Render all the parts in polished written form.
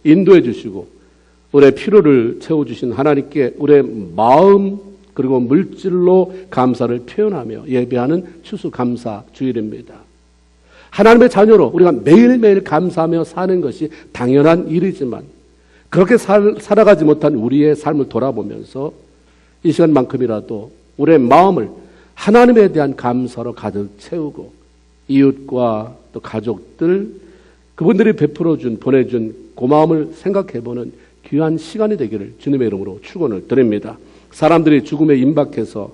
인도해 주시고 우리의 필요를 채워주신 하나님께 우리의 마음 그리고 물질로 감사를 표현하며 예배하는 추수감사 주일입니다. 하나님의 자녀로 우리가 매일매일 감사하며 사는 것이 당연한 일이지만 그렇게 살아가지 못한 우리의 삶을 돌아보면서 이 시간만큼이라도 우리의 마음을 하나님에 대한 감사로 가득 채우고 이웃과 또 가족들 그분들이 베풀어준 보내준 고마움을 생각해보는 귀한 시간이 되기를 주님의 이름으로 축원을 드립니다. 사람들이 죽음에 임박해서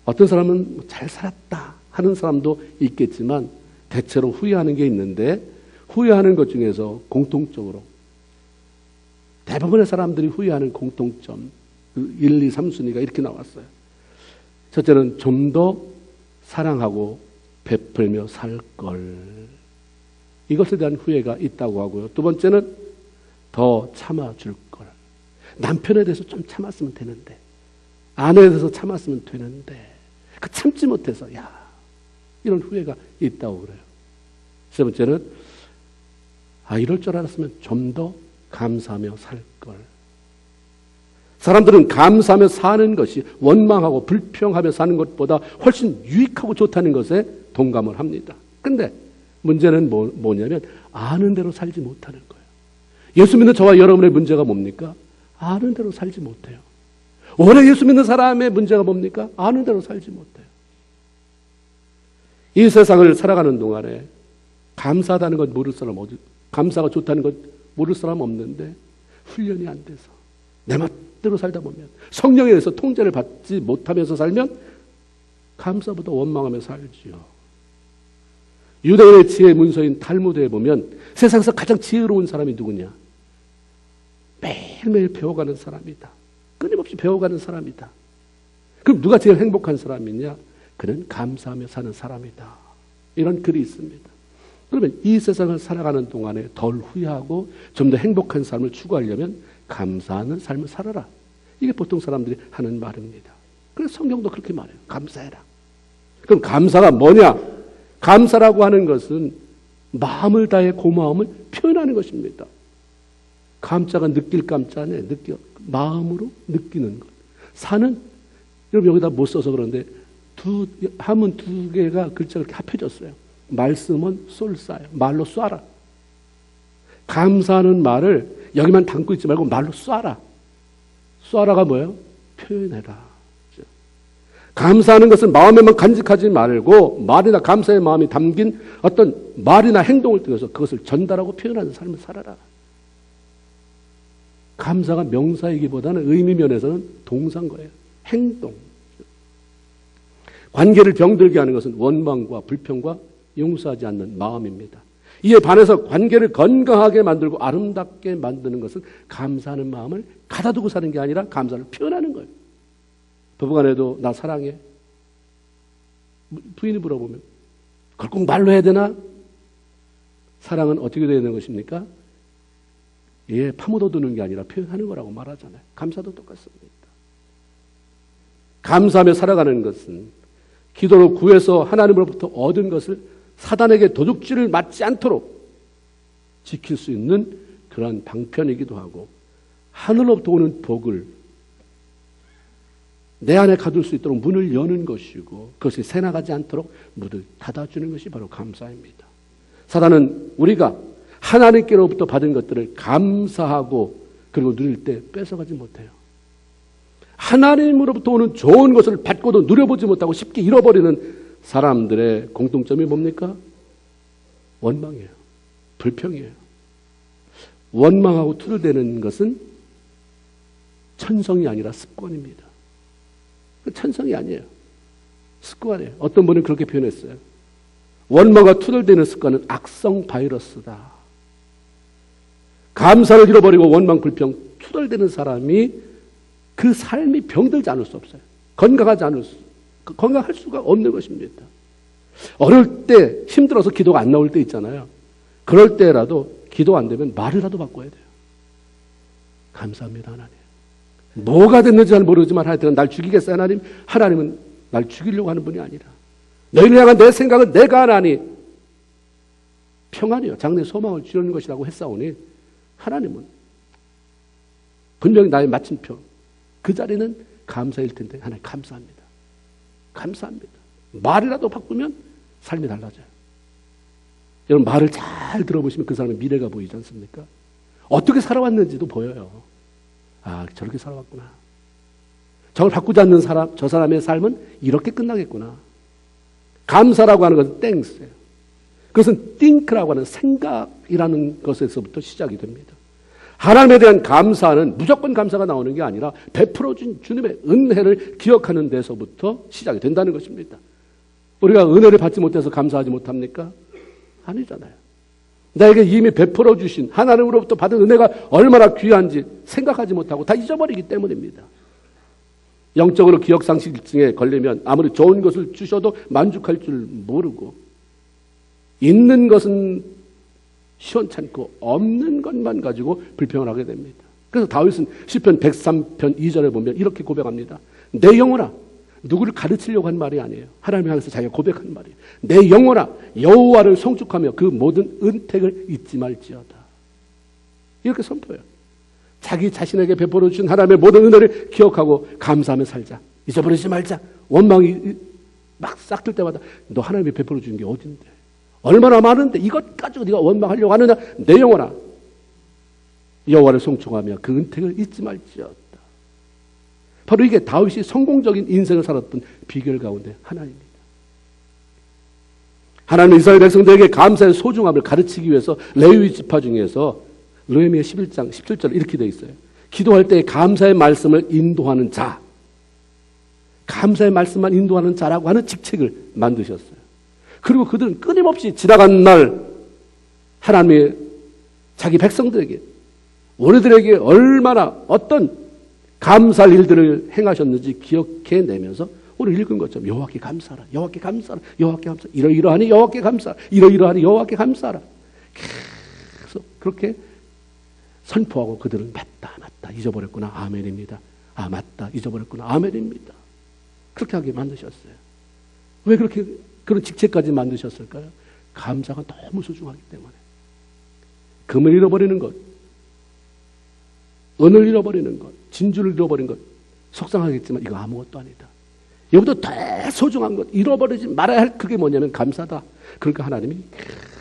어떤 사람은 잘 살았다 하는 사람도 있겠지만 대체로 후회하는 게 있는데 후회하는 것 중에서 공통적으로 대부분의 사람들이 후회하는 공통점 1, 2, 3순위가 이렇게 나왔어요. 첫째는 좀 더 사랑하고 베풀며 살 걸. 이것에 대한 후회가 있다고 하고요. 두 번째는 더 참아줄 걸. 남편에 대해서 좀 참았으면 되는데 아내에 대해서 참았으면 되는데 그 참지 못해서 이런 후회가 있다고 그래요. 세 번째는 이럴 줄 알았으면 좀 더 감사하며 살 걸. 사람들은 감사하며 사는 것이 원망하고 불평하며 사는 것보다 훨씬 유익하고 좋다는 것에 동감을 합니다. 근데 문제는 뭐냐면 아는 대로 살지 못하는 거예요. 예수 믿는 저와 여러분의 문제가 뭡니까? 아는 대로 살지 못해요. 오래 예수 믿는 사람의 문제가 뭡니까? 아는 대로 살지 못해요. 이 세상을 살아가는 동안에 감사하다는 것 모를 사람 감사가 좋다는 것 모를 사람 없는데 훈련이 안 돼서 내 멋대로 살다 보면 성령에 의해서 통제를 받지 못하면서 살면 감사보다 원망하며 살지요. 유대인의 지혜 문서인 탈무드에 보면 세상에서 가장 지혜로운 사람이 누구냐? 매일매일 배워가는 사람이다. 끊임없이 배워가는 사람이다. 그럼 누가 제일 행복한 사람이냐? 그는 감사하며 사는 사람이다. 이런 글이 있습니다. 그러면 이 세상을 살아가는 동안에 덜 후회하고 좀 더 행복한 삶을 추구하려면 감사하는 삶을 살아라. 이게 보통 사람들이 하는 말입니다. 그래서 성경도 그렇게 말해요. 감사해라. 그럼 감사가 뭐냐? 감사라고 하는 것은 마음을 다해 고마움을 표현하는 것입니다. 감자가 느낄 감자네. 마음으로 느끼는 것. 사는, 여러분 여기다 못 써서 그런데 함은 두 개가 글자가 이렇게 합해졌어요. 말씀은 쏠싸요. 말로 쏴라. 감사하는 말을 여기만 담고 있지 말고 말로 쏴라. 쏴라가 뭐예요? 표현해라. 감사하는 것은 마음에만 간직하지 말고 말이나 감사의 마음이 담긴 어떤 말이나 행동을 통해서 그것을 전달하고 표현하는 삶을 살아라. 감사가 명사이기보다는 의미 면에서는 동사인 거예요. 행동. 관계를 병들게 하는 것은 원망과 불평과 용서하지 않는 마음입니다. 이에 반해서 관계를 건강하게 만들고 아름답게 만드는 것은 감사하는 마음을 가다두고 사는 게 아니라 감사를 표현하는 거예요. 부부간에도 나 사랑해. 부인이 물어보면 그걸 꼭 말로 해야 되나? 사랑은 어떻게 되야 되는 것입니까? 파묻어 두는 게 아니라 표현하는 거라고 말하잖아요. 감사도 똑같습니다. 감사하며 살아가는 것은 기도로 구해서 하나님으로부터 얻은 것을 사단에게 도둑질을 맞지 않도록 지킬 수 있는 그러한 방편이기도 하고 하늘로부터 오는 복을 내 안에 가둘 수 있도록 문을 여는 것이고 그것이 새나가지 않도록 문을 닫아주는 것이 바로 감사입니다. 사단은 우리가 하나님께로부터 받은 것들을 감사하고 그리고 누릴 때 뺏어가지 못해요. 하나님으로부터 오는 좋은 것을 받고도 누려보지 못하고 쉽게 잃어버리는 사람들의 공통점이 뭡니까? 원망이에요. 불평이에요. 원망하고 투덜대는 것은 천성이 아니라 습관입니다. 천성이 아니에요. 습관이에요. 어떤 분은 그렇게 표현했어요. 원망과 투덜대는 습관은 악성 바이러스다. 감사를 잃어버리고 원망, 불평, 투덜대는 사람이 그 삶이 병들지 않을 수 없어요. 건강할 수가 없는 것입니다. 어릴 때 힘들어서 기도가 안 나올 때 있잖아요. 그럴 때라도 기도 안 되면 말이라도 바꿔야 돼요. 감사합니다, 하나님. 뭐가 됐는지 잘 모르지만 하여튼 날 죽이겠어요, 하나님? 하나님은 날 죽이려고 하는 분이 아니라 너희를 향한 내 생각은 내가 하나니 평안이요. 장래 소망을 주려는 것이라고 했사오니 하나님은 분명히 나의 마침표, 그 자리는 감사일 텐데 하나님 감사합니다. 감사합니다. 말이라도 바꾸면 삶이 달라져요. 여러분 말을 잘 들어보시면 그 사람의 미래가 보이지 않습니까? 어떻게 살아왔는지도 보여요. 아, 저렇게 살아왔구나. 저걸 바꾸지 않는 사람, 저 사람의 삶은 이렇게 끝나겠구나. 감사라고 하는 것은 땡스예요. 그것은 think라고 하는 생각이라는 것에서부터 시작이 됩니다. 하나님에 대한 감사는 무조건 감사가 나오는 게 아니라 베풀어준 주님의 은혜를 기억하는 데서부터 시작이 된다는 것입니다. 우리가 은혜를 받지 못해서 감사하지 못합니까? 아니잖아요. 나에게 이미 베풀어 주신 하나님으로부터 받은 은혜가 얼마나 귀한지 생각하지 못하고 다 잊어버리기 때문입니다. 영적으로 기억상실증에 걸리면 아무리 좋은 것을 주셔도 만족할 줄 모르고 있는 것은 시원찮고 없는 것만 가지고 불평을 하게 됩니다. 그래서 다윗은 시편 103편 2절에 보면 이렇게 고백합니다. 내 영혼아, 누구를 가르치려고 한 말이 아니에요. 하나님 향해서 자기가 고백한 말이에요. 내 영혼아, 여호와를 송축하며 그 모든 은택을 잊지 말지어다. 이렇게 선포해요. 자기 자신에게 베풀어 주신 하나님의 모든 은혜를 기억하고 감사하며 살자. 잊어버리지 말자. 원망이 막 싹들 때마다 너 하나님이 베풀어 주는 게 어딘데? 얼마나 많은데 이것 가지고 네가 원망하려고 하느냐? 내 영혼아, 여호와를 송축하며 그 은택을 잊지 말지어다. 바로 이게 다윗이 성공적인 인생을 살았던 비결 가운데 하나입니다. 하나님은 이스라엘 백성들에게 감사의 소중함을 가르치기 위해서 레위 지파 중에서 느헤미야 11장 17절 이렇게 되어 있어요. 기도할 때 감사의 말씀을 인도하는 자, 감사의 말씀만 인도하는 자라고 하는 직책을 만드셨어요. 그리고 그들은 끊임없이 지나간 날 하나님의 자기 백성들에게, 우리들에게 얼마나 어떤 감사할 일들을 행하셨는지 기억해내면서 오늘 읽은 것처럼 여호와께 감사하라, 여호와께 감사하라, 여호와께 감사하라, 이러이러하니 여호와께 감사하라, 이러이러하니 여호와께 감사하라. 계속 그렇게 선포하고 그들은 맞다 잊어버렸구나 아멘입니다. 아 맞다 잊어버렸구나 아멘입니다. 그렇게 하게 만드셨어요. 왜 그렇게 그런 직책까지 만드셨을까요? 감사가 너무 소중하기 때문에. 금을 잃어버리는 것, 은을 잃어버리는 것, 진주를 잃어버린 것 속상하겠지만 이거 아무것도 아니다. 이거보다 더 소중한 것, 잃어버리지 말아야 할 그게 뭐냐면 감사다. 그러니까 하나님이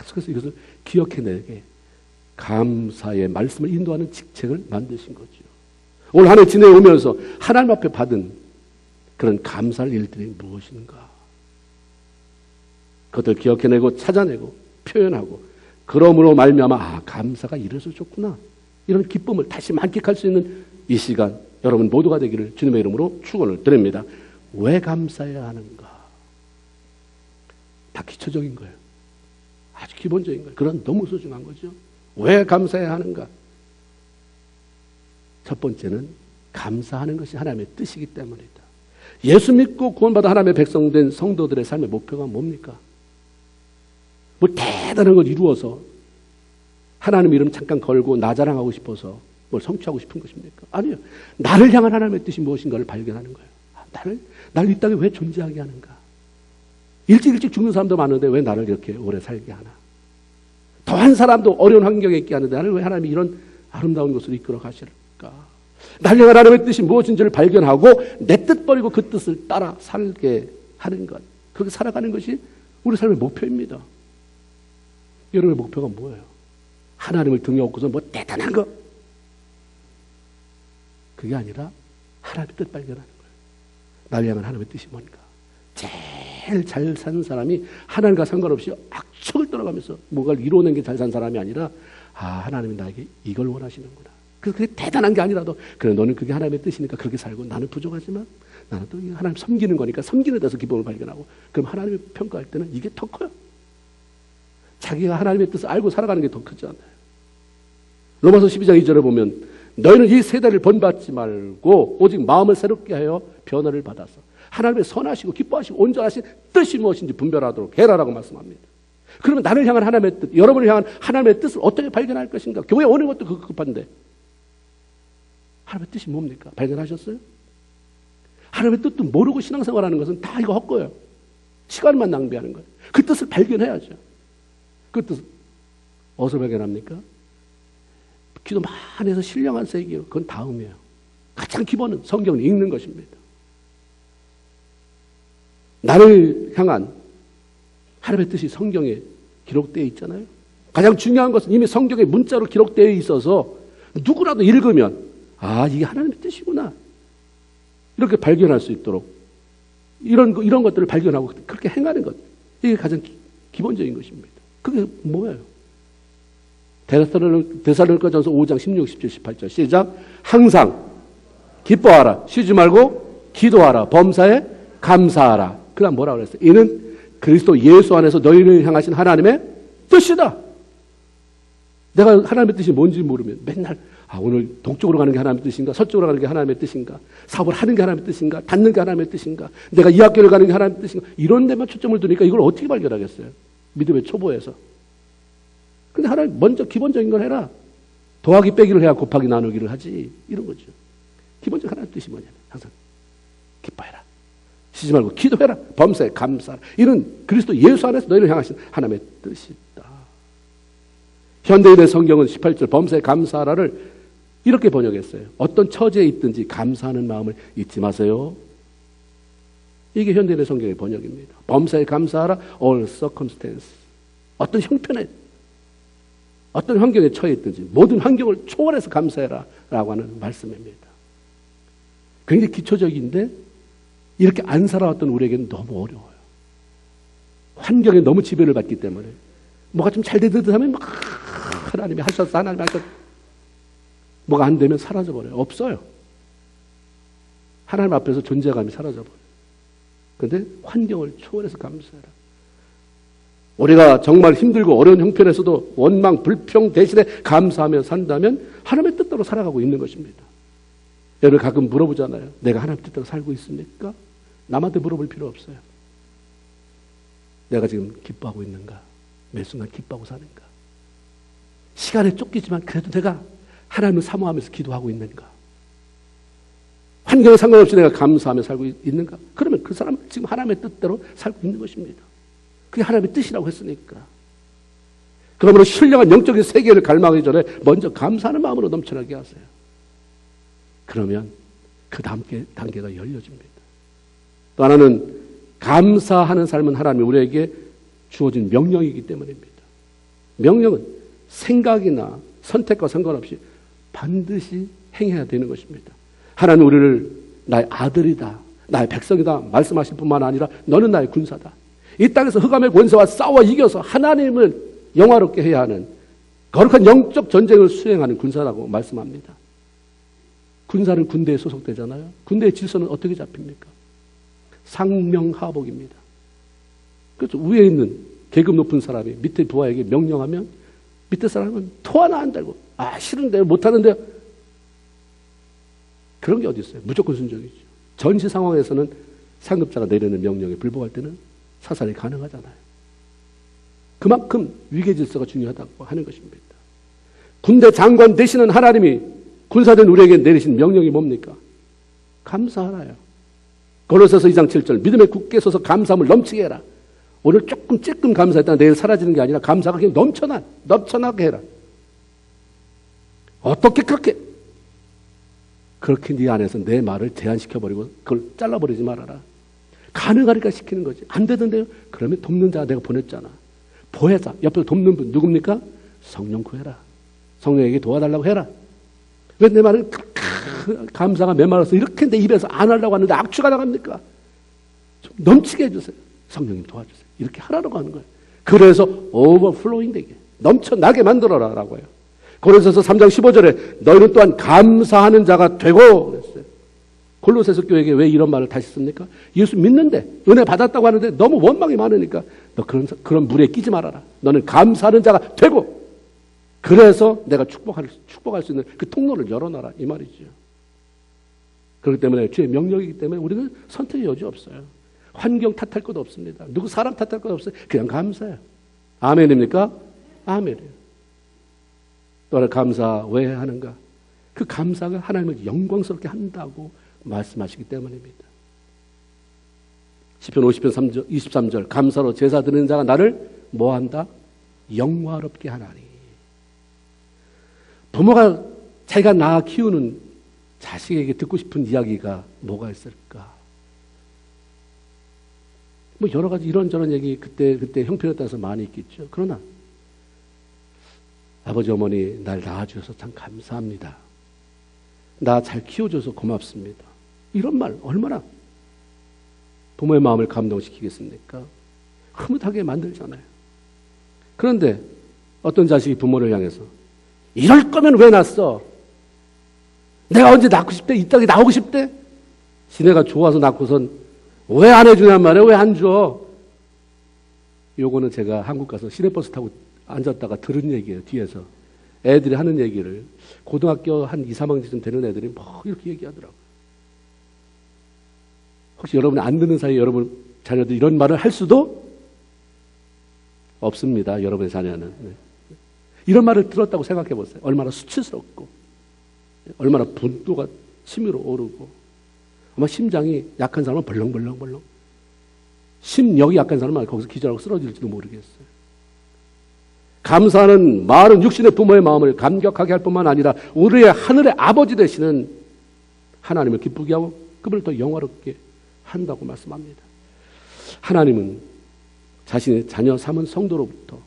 계속해서 이것을 기억해내게 감사의 말씀을 인도하는 직책을 만드신 거죠. 올 한 해 지내오면서 하나님 앞에 받은 그런 감사할 일들이 무엇인가? 그것을 기억해내고 찾아내고 표현하고 그러므로 말미암아 감사가 이래서 좋구나. 이런 기쁨을 다시 만끽할 수 있는 이 시간 여러분 모두가 되기를 주님의 이름으로 축원을 드립니다. 왜 감사해야 하는가? 다 기초적인 거예요. 아주 기본적인 거예요. 그런 너무 소중한 거죠. 왜 감사해야 하는가? 첫 번째는 감사하는 것이 하나님의 뜻이기 때문이다. 예수 믿고 구원받아 하나님의 백성 된 성도들의 삶의 목표가 뭡니까? 뭐 대단한 걸 이루어서 하나님 이름 잠깐 걸고 나 자랑하고 싶어서 뭘 성취하고 싶은 것입니까? 아니요. 나를 향한 하나님의 뜻이 무엇인가를 발견하는 거예요. 나를 이 땅에 왜 존재하게 하는가? 일찍 죽는 사람도 많은데 왜 나를 이렇게 오래 살게 하나? 더한 사람도 어려운 환경에 있게 하는데 나를 왜 하나님이 이런 아름다운 곳으로 이끌어 가실까? 나를 향한 하나님의 뜻이 무엇인지를 발견하고 내 뜻 버리고 그 뜻을 따라 살게 하는 것. 그렇게 살아가는 것이 우리 삶의 목표입니다. 여러분의 목표가 뭐예요? 하나님을 등에 업고서 뭐 대단한 거. 그게 아니라 하나님의 뜻 발견하는 거예요. 나를 향한 하나님의 뜻이 뭔가. 제일 잘 사는 사람이 하나님과 상관없이 악척을 떠나가면서 뭔가를 이루어낸 게 잘 산 사람이 아니라 하나님이 나에게 이걸 원하시는구나. 그게 대단한 게 아니라도 그래 너는 그게 하나님의 뜻이니까 그렇게 살고 나는 부족하지만 나는 또 하나님 섬기는 거니까 섬기는 데서 기쁨을 발견하고 그럼 하나님이 평가할 때는 이게 더 커요. 자기가 하나님의 뜻을 알고 살아가는 게 더 크잖아요. 로마서 12장 2절에 보면 너희는 이 세대를 본받지 말고 오직 마음을 새롭게 하여 변화를 받아서 하나님의 선하시고 기뻐하시고 온전하신 뜻이 무엇인지 분별하도록 해라라고 말씀합니다. 그러면 나를 향한 하나님의 뜻, 여러분을 향한 하나님의 뜻을 어떻게 발견할 것인가? 교회 오는 것도 급한데 하나님의 뜻이 뭡니까? 발견하셨어요? 하나님의 뜻도 모르고 신앙생활하는 것은 다 이거 헛거예요. 시간만 낭비하는 거예요. 그 뜻을 발견해야죠. 그 뜻을 어디서 발견합니까? 기도 많이 해서 신령한 세계요. 그건 다음이에요. 가장 기본은 성경을 읽는 것입니다. 나를 향한 하나님의 뜻이 성경에 기록되어 있잖아요. 가장 중요한 것은 이미 성경에 문자로 기록되어 있어서 누구라도 읽으면 아, 이게 하나님의 뜻이구나. 이렇게 발견할 수 있도록 이런 것들을 발견하고 그렇게 행하는 것. 이게 가장 기본적인 것입니다. 그게 뭐예요? 데살로니가전서 5장 16, 17, 18절 시작. 항상 기뻐하라. 쉬지 말고 기도하라. 범사에 감사하라. 그 다음 뭐라고 그랬어요? 이는 그리스도 예수 안에서 너희를 향하신 하나님의 뜻이다. 내가 하나님의 뜻이 뭔지 모르면 맨날 오늘 동쪽으로 가는 게 하나님의 뜻인가? 서쪽으로 가는 게 하나님의 뜻인가? 사업을 하는 게 하나님의 뜻인가? 닫는 게 하나님의 뜻인가? 내가 이 학교를 가는 게 하나님의 뜻인가? 이런 데만 초점을 두니까 이걸 어떻게 발견하겠어요? 믿음의 초보에서. 근데 하나님 먼저 기본적인 걸 해라. 더하기 빼기를 해야 곱하기 나누기를 하지. 이런 거죠. 기본적인 하나님의 뜻이 뭐냐면 항상 기뻐해라. 쉬지 말고 기도해라. 범사에 감사하라. 이는 그리스도 예수 안에서 너희를 향하신 하나님의 뜻이다. 현대인의 성경은 18절 범사에 감사하라를 이렇게 번역했어요. 어떤 처지에 있든지 감사하는 마음을 잊지 마세요. 이게 현대인의 성경의 번역입니다. 범사에 감사하라. all circumstance. 어떤 형편에 어떤 환경에 처해 있든지 모든 환경을 초월해서 감사해라 라고 하는 말씀입니다. 굉장히 기초적인데 이렇게 안 살아왔던 우리에게는 너무 어려워요. 환경에 너무 지배를 받기 때문에 뭐가 좀 잘 되듯 하면 막 하나님이 하셨어, 하나님이 하셨어. 뭐가 안 되면 사라져버려요. 없어요. 하나님 앞에서 존재감이 사라져버려요. 그런데 환경을 초월해서 감사해라. 우리가 정말 힘들고 어려운 형편에서도 원망, 불평 대신에 감사하며 산다면 하나님의 뜻대로 살아가고 있는 것입니다. 여러분 가끔 물어보잖아요. 내가 하나님 뜻대로 살고 있습니까? 남한테 물어볼 필요 없어요. 내가 지금 기뻐하고 있는가? 매 순간 기뻐하고 사는가? 시간에 쫓기지만 그래도 내가 하나님을 사모하면서 기도하고 있는가? 환경에 상관없이 내가 감사하며 살고 있는가? 그러면 그 사람은 지금 하나님의 뜻대로 살고 있는 것입니다. 그게 하나님의 뜻이라고 했으니까. 그러므로 신령한 영적인 세계를 갈망하기 전에 먼저 감사하는 마음으로 넘쳐나게 하세요. 그러면 그 다음 단계가 열려집니다. 또 하나는 감사하는 삶은 하나님이 우리에게 주어진 명령이기 때문입니다. 명령은 생각이나 선택과 상관없이 반드시 행해야 되는 것입니다. 하나님 우리를 나의 아들이다, 나의 백성이다 말씀하실 뿐만 아니라 너는 나의 군사다. 이 땅에서 흑암의 권세와 싸워 이겨서 하나님을 영화롭게 해야 하는 거룩한 영적 전쟁을 수행하는 군사라고 말씀합니다. 군사는 군대에 소속되잖아요. 군대의 질서는 어떻게 잡힙니까? 상명하복입니다. 그래서 위에 있는 계급 높은 사람이 밑에 부하에게 명령하면 밑에 사람은 토 하나 안 달고 싫은데 못하는데 그런 게 어디 있어요? 무조건 순종이죠. 전시 상황에서는 상급자가 내리는 명령에 불복할 때는 사살이 가능하잖아요. 그만큼 위계 질서가 중요하다고 하는 것입니다. 군대 장관 되시는 하나님이 군사된 우리에게 내리신 명령이 뭡니까? 감사하라요. 고린도서 2장 7절 믿음에 굳게 서서 감사함을 넘치게 해라. 오늘 조금 감사했다가 내일 사라지는 게 아니라 감사가 그냥 넘쳐나게 해라. 어떻게 그렇게 네 안에서 내 말을 제한시켜버리고 그걸 잘라버리지 말아라. 가능하니까 시키는 거지. 안 되던데요? 그러면 돕는 자가 내가 보냈잖아. 보혜자, 옆에서 돕는 분 누굽니까? 성령 구해라. 성령에게 도와달라고 해라. 왜 내 말을 감사가 메말라서 이렇게 내 입에서 안 하려고 하는데 악취가 나갑니까? 좀 넘치게 해주세요. 성령님 도와주세요. 이렇게 하라고 하는 거예요. 그래서 오버플로잉 되게 넘쳐나게 만들어라 라고 해요. 고린도서 3장 15절에 너희는 또한 감사하는 자가 되고 그랬어요. 골로새서 교회에게 왜 이런 말을 다시 씁니까? 예수 믿는데 은혜 받았다고 하는데 너무 원망이 많으니까 너 그런 물에 끼지 말아라. 너는 감사하는 자가 되고 그래서 내가 축복할 수 있는 그 통로를 열어놔라 이 말이죠. 그렇기 때문에 주의 명령이기 때문에 우리는 선택의 여지 없어요. 환경 탓할 것도 없습니다. 누구 사람 탓할 것도 없어요. 그냥 감사해요. 아멘입니까? 아멘이에요. 또 하나 감사 왜 하는가? 그 감사가 하나님을 영광스럽게 한다고 말씀하시기 때문입니다. 시편 50편 23절 감사로 제사 드리는 자가 나를 뭐한다? 영화롭게 하나니. 부모가 자기가 낳아 키우는 자식에게 듣고 싶은 이야기가 뭐가 있을까? 뭐 여러 가지 이런저런 얘기 그때 형편에 따라서 많이 있겠죠. 그러나 아버지 어머니 날 낳아주셔서 참 감사합니다. 나 잘 키워줘서 고맙습니다. 이런 말 얼마나 부모의 마음을 감동시키겠습니까? 흐뭇하게 만들잖아요. 그런데 어떤 자식이 부모를 향해서 이럴 거면 왜 낳았어? 내가 언제 낳고 싶대? 이 땅에 나오고 싶대? 지네가 좋아서 낳고선 왜 안 해주냔 말이야? 왜 안 줘? 요거는 제가 한국 가서 시내버스 타고 앉았다가 들은 얘기예요. 뒤에서 애들이 하는 얘기를 고등학교 한 2, 3학년쯤 되는 애들이 뭐 이렇게 얘기하더라고요. 혹시 여러분이 안 듣는 사이에 여러분 자녀들 이런 말을 할 수도 없습니다. 여러분의 자녀는. 네. 이런 말을 들었다고 생각해 보세요. 얼마나 수치스럽고 얼마나 분노가 치밀어 오르고 아마 심장이 약한 사람은 벌렁벌렁 심력이 약한 사람은 거기서 기절하고 쓰러질지도 모르겠어요. 감사하는 말은 육신의 부모의 마음을 감격하게 할 뿐만 아니라 우리의 하늘의 아버지 되시는 하나님을 기쁘게 하고 그분을 더 영화롭게 한다고 말씀합니다. 하나님은 자신의 자녀 삼은 성도로부터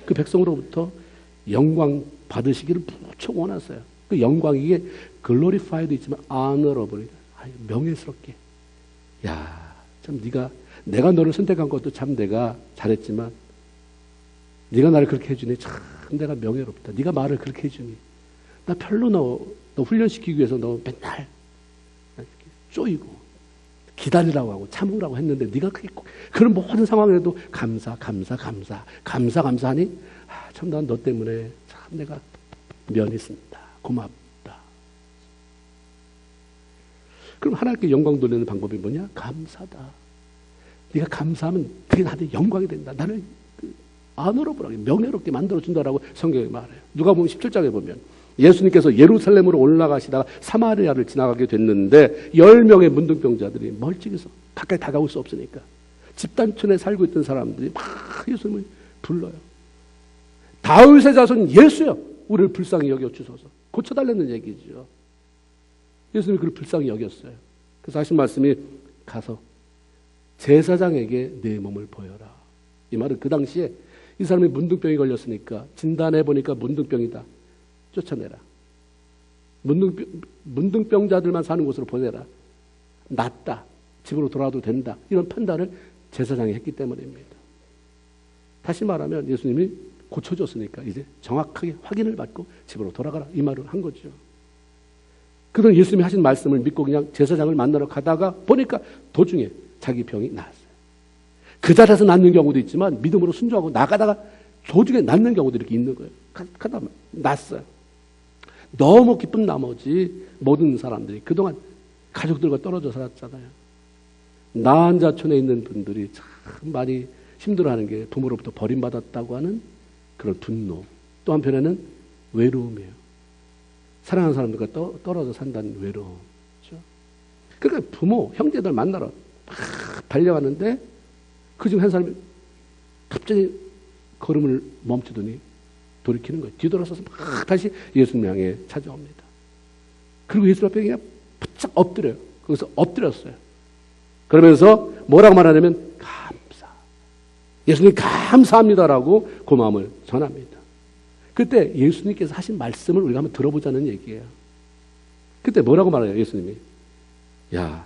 그 백성으로부터 영광 받으시기를 무척 원하세요. 그 영광이 이게 글로리파이도 있지만 honorable이다. 명예스럽게. 야, 참 내가 너를 선택한 것도 참 내가 잘했지만 네가 나를 그렇게 해주니 참 내가 명예롭다. 네가 말을 그렇게 해주니 나 별로 너 훈련시키기 위해서 너 맨날 쪼이고 기다리라고 하고 참으라고 했는데 네가 그런 모든 상황에도 감사하니 참 난 너 때문에 참 내가 면했습니다. 고맙다. 그럼 하나님께 영광 돌리는 방법이 뭐냐? 감사다. 네가 감사하면 그게 나한테 영광이 된다. 나를 honorable하게 명예롭게 만들어준다라고 성경에 말해요. 누가복음 17장에 보면 예수님께서 예루살렘으로 올라가시다가 사마리아를 지나가게 됐는데 10명의 문둥병자들이 멀찍이서 가까이 다가올 수 없으니까 집단촌에 살고 있던 사람들이 막 예수님을 불러요. 다윗의 자손 예수여 우리를 불쌍히 여겨 주소서. 고쳐달라는 얘기죠. 예수님이 그를 불쌍히 여겼어요. 그래서 하신 말씀이 가서 제사장에게 내 몸을 보여라. 이 말은 그 당시에 이 사람이 문둥병이 걸렸으니까 진단해보니까 문둥병이다. 쫓아내라. 문둥병자들만 사는 곳으로 보내라. 낫다. 집으로 돌아와도 된다. 이런 판단을 제사장이 했기 때문입니다. 다시 말하면 예수님이 고쳐줬으니까 이제 정확하게 확인을 받고 집으로 돌아가라. 이 말을 한 거죠. 그런 예수님이 하신 말씀을 믿고 그냥 제사장을 만나러 가다가 보니까 도중에 자기 병이 나았어요. 그 자리에서 낫는 경우도 있지만 믿음으로 순종하고 나가다가 도중에 낫는 경우도 이렇게 있는 거예요. 가다 낫어요. 너무 기쁜 나머지 모든 사람들이 그동안 가족들과 떨어져 살았잖아요. 나한자촌에 있는 분들이 참 많이 힘들어하는 게 부모로부터 버림받았다고 하는 그런 분노. 또 한편에는 외로움이에요. 사랑하는 사람들과 떨어져 산다는 외로움. 그렇죠? 그러니까 부모, 형제들 만나러 달려가는데 그중 한 사람이 갑자기 걸음을 멈추더니 돌이키는 거예요. 뒤돌아서서 막 다시 예수님 향해 찾아옵니다. 그리고 예수 앞에 그냥 바짝 엎드려요. 거기서 엎드렸어요. 그러면서 뭐라고 말하냐면 감사. 예수님 감사합니다라고 고마움을 전합니다. 그때 예수님께서 하신 말씀을 우리가 한번 들어보자는 얘기예요. 그때 뭐라고 말해요? 예수님이. 야,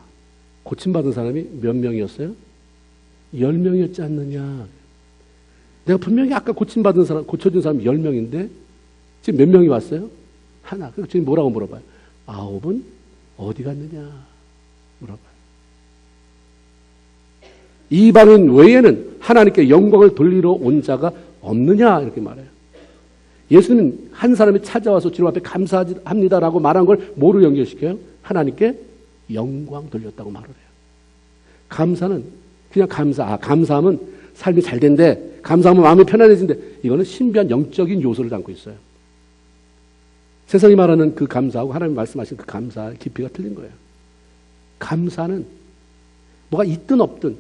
고침받은 사람이 몇 명이었어요? 10명이었지 않느냐. 내가 분명히 아까 고침받은 사람, 고쳐준 사람이 10명인데 지금 몇 명이 왔어요? 하나. 그래서 지금 뭐라고 물어봐요? 9은 어디 갔느냐? 물어봐요. 이방인 외에는 하나님께 영광을 돌리러 온 자가 없느냐? 이렇게 말해요. 예수님은 한 사람이 찾아와서 주님 앞에 감사합니다라고 말한 걸 뭐로 연결시켜요? 하나님께 영광 돌렸다고 말을 해요. 감사는 그냥 감사하면 삶이 잘 된대. 감사하면 마음이 편안해진대. 이거는 신비한 영적인 요소를 담고 있어요. 세상이 말하는 그 감사하고 하나님 말씀하신 그 감사의 깊이가 틀린 거예요. 감사는 뭐가 있든 없든,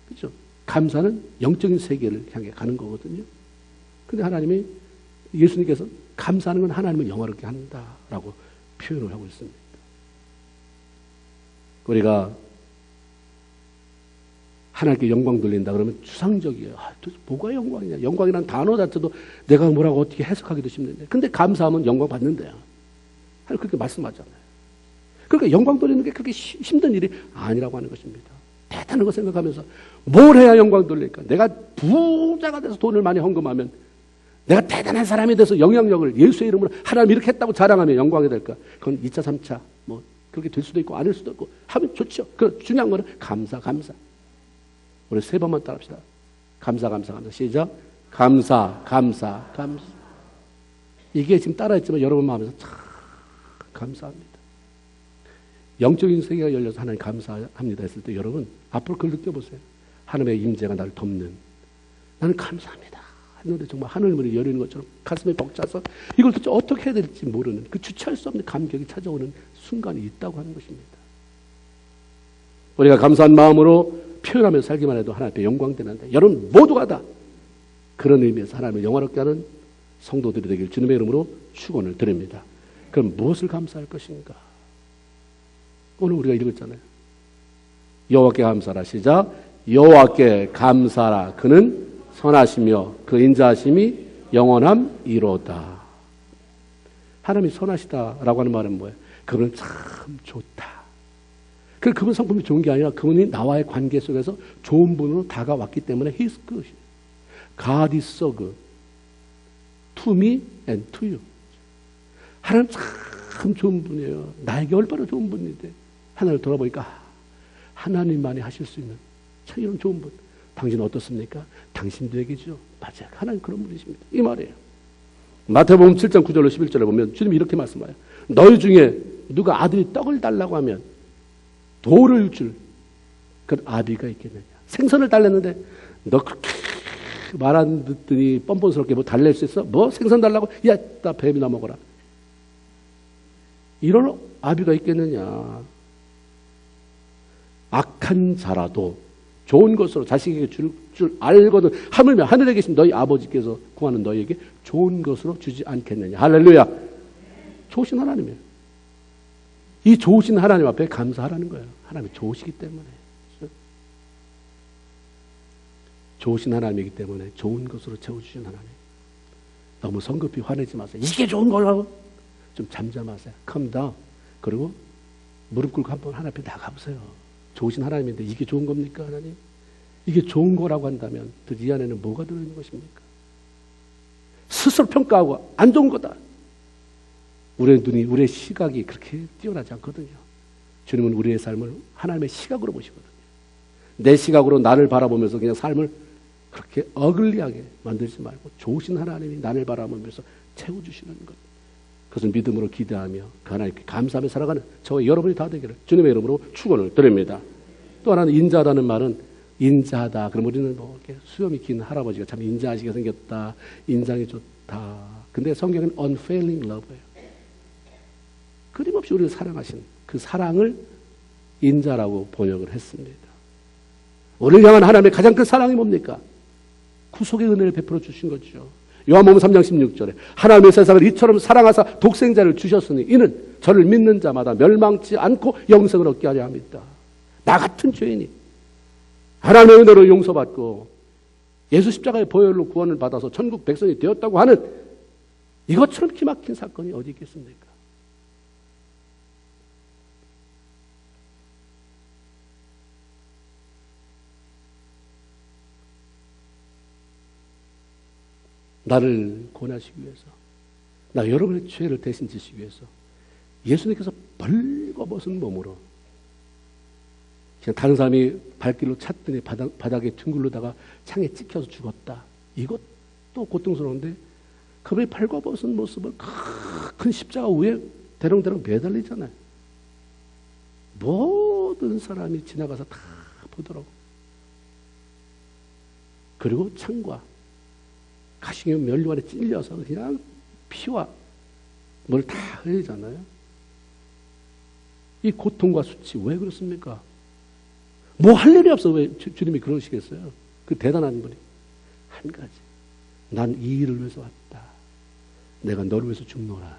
그렇죠? 감사는 영적인 세계를 향해 가는 거거든요. 근데 하나님이 예수님께서 감사하는 건 하나님을 영화롭게 한다라고 표현을 하고 있습니다. 우리가 하나님께 영광 돌린다 그러면 추상적이에요. 뭐가 영광이냐. 영광이라는 단어 자체도 내가 뭐라고 어떻게 해석하기도 힘든데. 근데 감사하면 영광 받는데요. 하나님 그렇게 말씀하잖아요. 그러니까 영광 돌리는 게 그렇게 힘든 일이 아니라고 하는 것입니다. 대단한 거 생각하면서 뭘 해야 영광 돌릴까? 내가 부자가 돼서 돈을 많이 헌금하면, 내가 대단한 사람이 돼서 영향력을 예수의 이름으로 하나님 이렇게 했다고 자랑하면 영광이 될까? 그건 2차, 3차 뭐 그렇게 될 수도 있고 아닐 수도 있고 하면 좋죠. 그 중요한 거는 감사. 우리 3번만 따라합시다. 감사. 시작. 감사. 이게 지금 따라했지만 여러분 마음에서 참 감사합니다. 영적인 세계가 열려서 하나님 감사합니다 했을 때 여러분 앞으로 그걸 느껴보세요. 하나님의 임재가 나를 돕는, 나는 감사합니다 했는데 정말 하늘문이 열리는 것처럼 가슴에 벅차서 이걸 도대체 어떻게 해야 될지 모르는, 그 주체할 수 없는 감격이 찾아오는 순간이 있다고 하는 것입니다. 우리가 감사한 마음으로 표현하면서 살기만 해도 하나님 앞에 영광되는데, 여러분 모두가 다 그런 의미에서 하나님을 영화롭게 하는 성도들이 되길 주님의 이름으로 축원을 드립니다. 그럼 무엇을 감사할 것인가? 오늘 우리가 읽었잖아요. 여호와께 감사라. 시작. 여호와께 감사라. 그는 선하시며 그 인자하심이 영원함이로다. 하나님이 선하시다라고 하는 말은 뭐예요? 그분은 참 좋다. 그분 성품이 좋은 게 아니라 그분이 나와의 관계 속에서 좋은 분으로 다가왔기 때문에 He's good. God is so good. To me and to you. 하나님 참 좋은 분이에요. 나에게 얼마나 좋은 분인데 하나님을 돌아보니까 하나님만이 하실 수 있는 참 이런 좋은 분. 당신은 어떻습니까? 당신도 얘기죠. 맞아요. 하나님 그런 분이십니다. 이 말이에요. 마태복음 7장 9절로 11절에 보면 주님이 이렇게 말씀해요. 너희 중에 누가 아들이 떡을 달라고 하면 돌을 줄 그 아비가 있겠느냐. 생선을 달랬는데 너 그렇게 말 안 듣더니 뻔뻔스럽게 뭐 달랠 수 있어? 뭐 생선 달라고? 야, 나 뱀이나 먹어라. 이런 아비가 있겠느냐. 악한 자라도 좋은 것으로 자식에게 줄 알거든 하물며 하늘에 계신 너희 아버지께서 구하는 너희에게 좋은 것으로 주지 않겠느냐. 할렐루야. 좋으신 하나님이에요. 이 좋으신 하나님 앞에 감사하라는 거예요. 하나님이 좋으시기 때문에. 좋으신 하나님이기 때문에 좋은 것으로 채워주신 하나님. 너무 성급히 화내지 마세요. 이게 좋은 거라고. 좀 잠잠하세요. calm down. 그리고 무릎 꿇고 한번 하나님 앞에 나가보세요. 좋으신 하나님인데 이게 좋은 겁니까, 하나님? 이게 좋은 거라고 한다면 이 안에는 뭐가 들어있는 것입니까? 스스로 평가하고 안 좋은 거다. 우리의 눈이, 우리의 시각이 그렇게 뛰어나지 않거든요. 주님은 우리의 삶을 하나님의 시각으로 보시거든요. 내 시각으로 나를 바라보면서 그냥 삶을 그렇게 어글리하게 만들지 말고 좋으신 하나님이 나를 바라보면서 채워주시는 것. 그것은 믿음으로 기대하며 그 하나님께 감사하며 살아가는 저와 여러분이 다 되기를 주님의 이름으로 축원을 드립니다. 또 하나는 인자하다는 말은 인자하다. 그럼 우리는 뭐 이렇게 수염이 긴 할아버지가 참 인자하시게 생겼다. 인상이 좋다. 근데 성경은 unfailing love예요. 끊임없이 우리를 사랑하신 그 사랑을 인자라고 번역을 했습니다. 우리를 향한 하나님의 가장 큰 사랑이 뭡니까? 구속의 은혜를 베풀어 주신 거죠. 요한복음 3장 16절에 하나님의 세상을 이처럼 사랑하사 독생자를 주셨으니 이는 저를 믿는 자마다 멸망치 않고 영생을 얻게 하려 합니다. 나 같은 죄인이 하나님의 은혜로 용서받고 예수 십자가의 보혈로 구원을 받아서 천국 백성이 되었다고 하는 이것처럼 기막힌 사건이 어디 있겠습니까? 나를 권하시기 위해서, 나 여러분의 죄를 대신 지시기 위해서 예수님께서 벌거벗은 몸으로 그냥 다른 사람이 발길로 찼더니 바닥에 둥글르다가 창에 찍혀서 죽었다. 이것도 고통스러운데 그분이 벌거벗은 모습을 큰 십자가 위에 대롱대롱 매달리잖아요. 모든 사람이 지나가서 다 보더라고. 그리고 창과 가시게 멸류관에 찔려서 그냥 피와 뭘 다 흘리잖아요. 이 고통과 수치 왜 그렇습니까? 뭐 할 일이 없어. 왜 주님이 그러시겠어요? 그 대단한 분이 한 가지. 난 이 일을 위해서 왔다. 내가 너를 위해서 죽노라.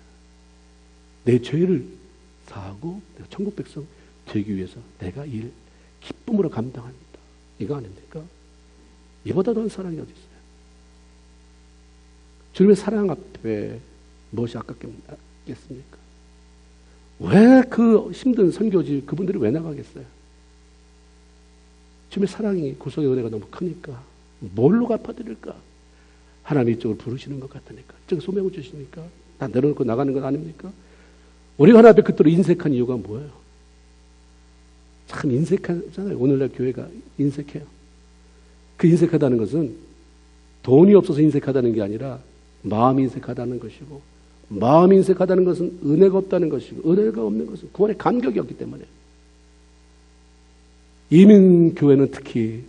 내 죄를 사하고 내가 천국 백성 되기 위해서 내가 이 일 기쁨으로 감당합니다. 이거 아닙니까? 이보다 더한 사랑이 어디 있어요? 주님의 사랑 앞에 무엇이 아깝겠습니까? 왜 그 힘든 선교지 그분들이 왜 나가겠어요? 주님의 사랑이 구속의 은혜가 너무 크니까 뭘로 갚아드릴까? 하나님 이쪽을 부르시는 것 같으니까 이쪽 소명을 주시니까 다 내려놓고 나가는 것 아닙니까? 우리가 하나님 앞에 그토록 인색한 이유가 뭐예요? 참 인색하잖아요. 오늘날 교회가 인색해요. 그 인색하다는 것은 돈이 없어서 인색하다는 게 아니라 마음이 인색하다는 것이고, 마음이 인색하다는 것은 은혜가 없다는 것이고, 은혜가 없는 것은 구원의 감격이 없기 때문에. 이민교회는 특히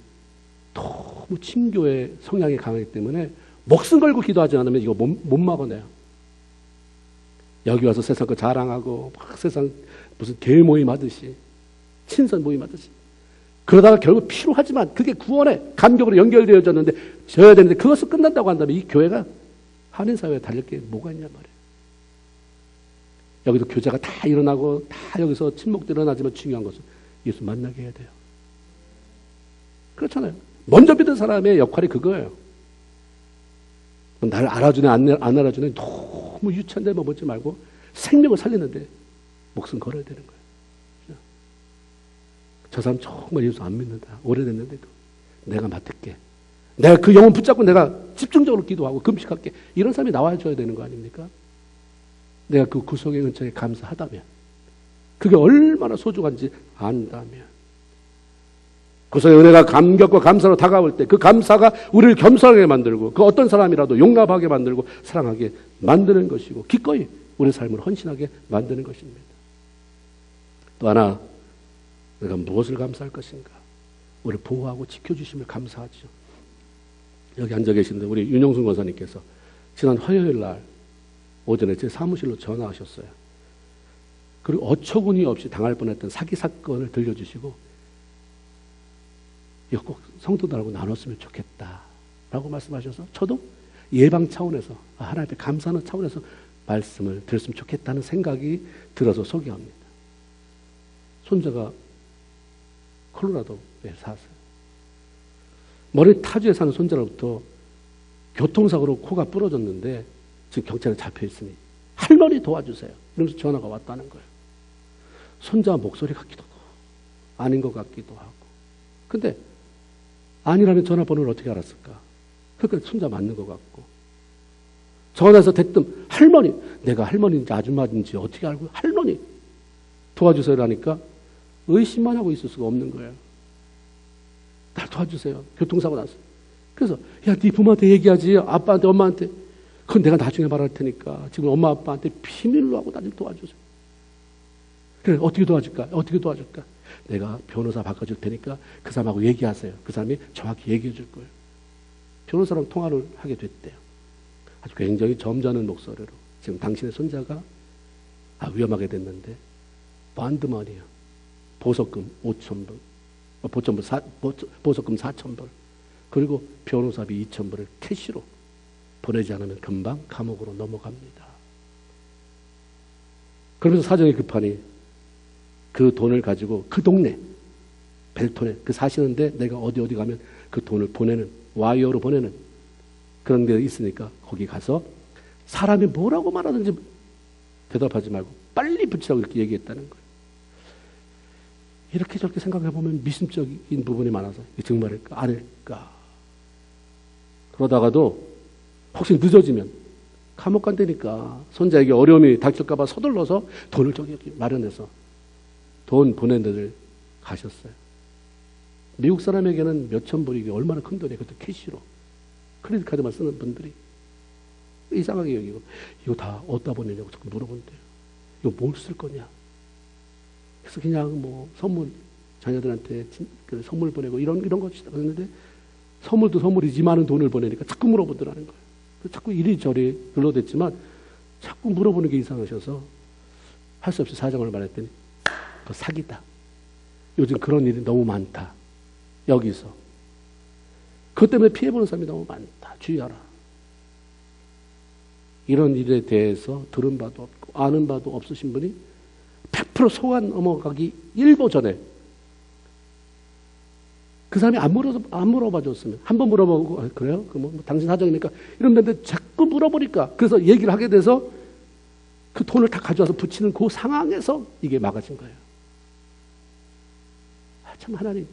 너무 친교의 성향이 강하기 때문에 목숨 걸고 기도하지 않으면 이거 못 막아내요. 여기 와서 세상 거 자랑하고 막 세상 무슨 개 모임 하듯이 친선 모임 하듯이 그러다가 결국 필요하지만 그게 구원의 감격으로 연결되어졌는데 져야 되는데 그것을 끝난다고 한다면 이 교회가 한인사회에 달릴 게 뭐가 있냐 말이에요. 여기도 교제가 다 일어나고 다 여기서 친목도 일어나지만 중요한 것은 예수 만나게 해야 돼요. 그렇잖아요. 먼저 믿은 사람의 역할이 그거예요. 나를 알아주네 안 알아주네 너무 유치한데 먹지 말고 생명을 살리는데 목숨 걸어야 되는 거예요. 저 사람 정말 예수 안 믿는다. 오래됐는데도 내가 맡을게. 내가 그 영혼 붙잡고 내가 집중적으로 기도하고 금식할게. 이런 사람이 나와줘야 되는 거 아닙니까? 내가 그 구속의 은총에 감사하다면 그게 얼마나 소중한지 안다면 구속의 은혜가 감격과 감사로 다가올 때 그 감사가 우리를 겸손하게 만들고 그 어떤 사람이라도 용납하게 만들고 사랑하게 만드는 것이고 기꺼이 우리 삶을 헌신하게 만드는 것입니다. 또 하나 내가 무엇을 감사할 것인가? 우리를 보호하고 지켜주심을 감사하죠. 여기 앉아 계신데 우리 윤영순 권사님께서 지난 화요일 날 오전에 제 사무실로 전화하셨어요. 그리고 어처구니 없이 당할 뻔했던 사기 사건을 들려주시고 이거 꼭 성도들하고 나눴으면 좋겠다라고 말씀하셔서 저도 예방 차원에서 하나님 앞에 감사하는 차원에서 말씀을 드렸으면 좋겠다는 생각이 들어서 소개합니다. 손자가 콜로라도에 살았어요. 머리 타주에 사는 손자로부터 교통사고로 코가 부러졌는데 지금 경찰에 잡혀 있으니 할머니 도와주세요. 이러면서 전화가 왔다는 거예요. 손자 목소리 같기도 하고 아닌 것 같기도 하고. 근데 아니라면 전화번호를 어떻게 알았을까? 그러니까 손자 맞는 것 같고. 전화해서 대뜸 할머니, 내가 할머니인지 아줌마인지 어떻게 알고 할머니 도와주세요라니까 의심만 하고 있을 수가 없는 거예요. 날 도와주세요. 교통사고 났어요. 그래서 야, 네 부모한테 얘기하지. 아빠한테 엄마한테. 그건 내가 나중에 말할 테니까 지금 엄마 아빠한테 비밀로 하고 나 좀 도와주세요. 그래, 어떻게 도와줄까? 어떻게 도와줄까? 내가 변호사 바꿔줄 테니까 그 사람하고 얘기하세요. 그 사람이 정확히 얘기해 줄 거예요. 변호사랑 통화를 하게 됐대요. 아주 굉장히 점잖은 목소리로 지금 당신의 손자가 위험하게 됐는데 반드만이요. 보석금 5,000불, 보석금 4,000불, 그리고 변호사비 2,000불을 캐시로 보내지 않으면 금방 감옥으로 넘어갑니다. 그러면서 사정이 급하니 그 돈을 가지고 그 동네 벨톤에 그 사시는데 내가 어디 가면 그 돈을 보내는 와이어로 보내는 그런 데 있으니까 거기 가서 사람이 뭐라고 말하든지 대답하지 말고 빨리 붙이라고 이렇게 얘기했다는 거예요. 이렇게 저렇게 생각해 보면 미심적인 부분이 많아서 정말일까 아닐까. 그러다가도 혹시 늦어지면 감옥 간다니까 손자에게 어려움이 닥칠까 봐 서둘러서 돈을 저기 마련해서 돈 보낸 데를 가셨어요. 미국 사람에게는 몇천 불이 얼마나 큰 돈이에요. 그것도 캐시로. 크레딧 카드만 쓰는 분들이 이상하게 여기고 이거 다 어디다 보내냐고 자꾸 물어본대요. 이거 뭘 쓸 거냐. 그래서 그냥 뭐 선물 자녀들한테 그 선물 보내고 이런 거 했는데 선물도 선물이지 많은 돈을 보내니까 자꾸 물어보더라는 거예요. 자꾸 이리저리 둘러댔지만 자꾸 물어보는 게 이상하셔서 할 수 없이 사정을 말했더니 그거 사기다. 요즘 그런 일이 너무 많다. 여기서. 그것 때문에 피해보는 사람이 너무 많다. 주의하라. 이런 일에 대해서 들은 바도 없고 아는 바도 없으신 분이 100% 소원 넘어가기 일보 전에 그 사람이 안 물어봐 줬으면 한 번 물어보고 그래요? 당신 사정이니까 이러는데 자꾸 물어보니까 그래서 얘기를 하게 돼서 그 돈을 다 가져와서 붙이는 그 상황에서 이게 막아진 거예요. 참 하나님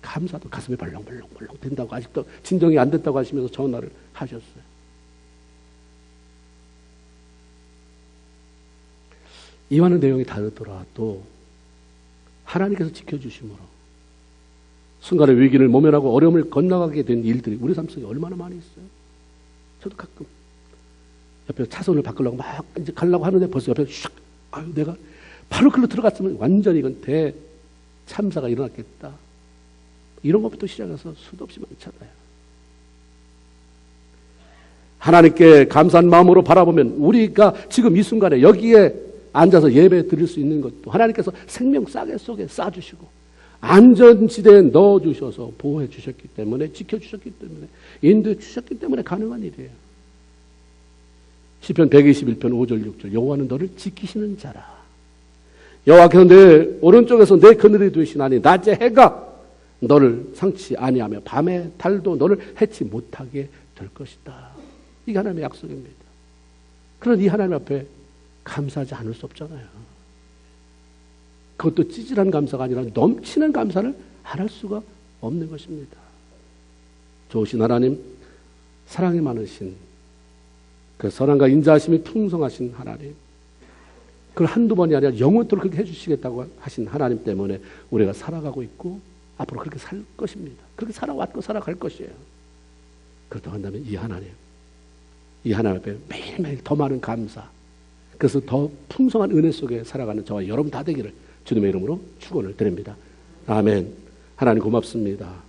감사도 가슴이 벌렁벌렁 된다고 아직도 진정이 안 됐다고 하시면서 전화를 하셨어요. 이와는 내용이 다르더라도 하나님께서 지켜주심으로 순간의 위기를 모면하고 어려움을 건너가게 된 일들이 우리 삶 속에 얼마나 많이 있어요. 저도 가끔 옆에 차선을 바꾸려고 막 이제 가려고 하는데 벌써 옆에 슉, 아유 내가 바로 글로 들어갔으면 완전히 이건 대참사가 일어났겠다. 이런 것부터 시작해서 수도 없이 많잖아요. 하나님께 감사한 마음으로 바라보면 우리가 지금 이 순간에 여기에 앉아서 예배 드릴 수 있는 것도 하나님께서 생명 싸개 속에 싸주시고 안전지대에 넣어주셔서 보호해 주셨기 때문에 지켜주셨기 때문에 인도해 주셨기 때문에 가능한 일이에요. 시편 121편 5절 6절 여호와는 너를 지키시는 자라. 여호와께서 내 오른쪽에서 내 그늘이 되시나니 낮에 해가 너를 상치 아니하며 밤에 달도 너를 해치 못하게 될 것이다. 이게 하나님의 약속입니다. 그런 이 하나님 앞에 감사하지 않을 수 없잖아요. 그것도 찌질한 감사가 아니라 넘치는 감사를 안 할 수가 없는 것입니다. 좋으신 하나님, 사랑이 많으신 그 선함과 인자하심이 풍성하신 하나님, 그걸 한두 번이 아니라 영원토록 그렇게 해주시겠다고 하신 하나님 때문에 우리가 살아가고 있고 앞으로 그렇게 살 것입니다. 그렇게 살아왔고 살아갈 것이에요. 그렇다고 한다면 이 하나님 앞에 매일매일 더 많은 감사, 그래서 더 풍성한 은혜 속에 살아가는 저와 여러분 다 되기를 주님의 이름으로 축원을 드립니다. 아멘. 하나님 고맙습니다.